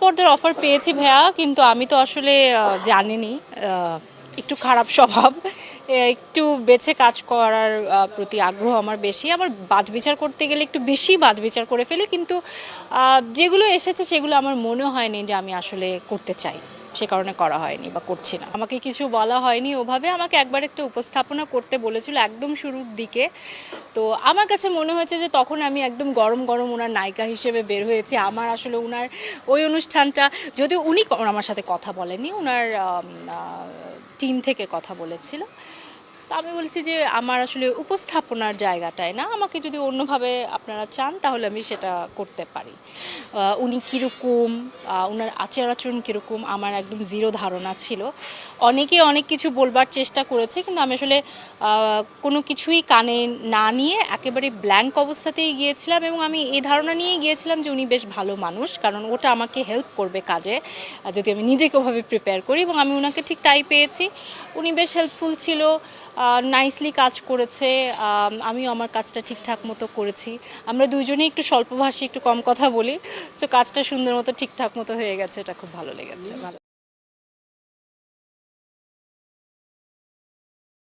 পর্দার অফার পেয়েছি ভাইয়া, কিন্তু আমি তো আসলে জানিনি, একটু খারাপ স্বভাব, একটু বেছে কাজ করার প্রতি আগ্রহ আমার বেশি। আমার বাছবিচার করতে গেলে একটু বেশি বাছবিচার করে ফেলি, কিন্তু যেগুলো এসেছে সেগুলো আমার মনে হয়নি যে আমি আসলে করতে চাই, সে কারণে করা হয়নি বা করছি না। আমাকে কিছু বলা হয়নি ওভাবে, আমাকে একবার একটা উপস্থাপনা করতে বলেছিল একদম শুরুর দিকে। তো আমার কাছে মনে হয়েছে যে তখন আমি একদম গরম গরম ওনার নায়িকা হিসেবে বের হয়েছি। আমার আসলে ওনার ওই অনুষ্ঠানটা, যদিও উনি আমার সাথে কথা বলেনি, ওনার টিম থেকে কথা বলেছিল। তো আমি বলছি যে আমার আসলে উপস্থাপনার জায়গাটায় না, আমাকে যদি অন্যভাবে আপনারা চান তাহলে আমি সেটা করতে পারি। উনি কীরকম, ওনার আচার আচরণ কীরকম আমার একদম জিরো ধারণা ছিল। অনেকে অনেক কিছু বলবার চেষ্টা করেছে, কিন্তু আমি আসলে কোনো কিছুই কানে না নিয়ে একেবারে ব্ল্যাঙ্ক অবস্থাতেই গিয়েছিলাম, এবং আমি এই ধারণা নিয়েই গিয়েছিলাম যে উনি বেশ ভালো মানুষ, কারণ ওটা আমাকে হেল্প করবে কাজে যদি আমি নিজেকে ওভাবে প্রিপেয়ার করি, এবং আমি ওনাকে ঠিক তাই পেয়েছি। উনি বেশ হেল্পফুল ছিল, নাইসলি কাজ করেছে, আমিও আমার কাজটা ঠিকঠাক মতো করেছি। আমরা দুজনেই একটু স্বল্পভাষী, একটু কম কথা বলি, তো কাজটা সুন্দর মতো ঠিকঠাক মতো হয়ে গেছে, এটা খুব ভালো লেগেছে।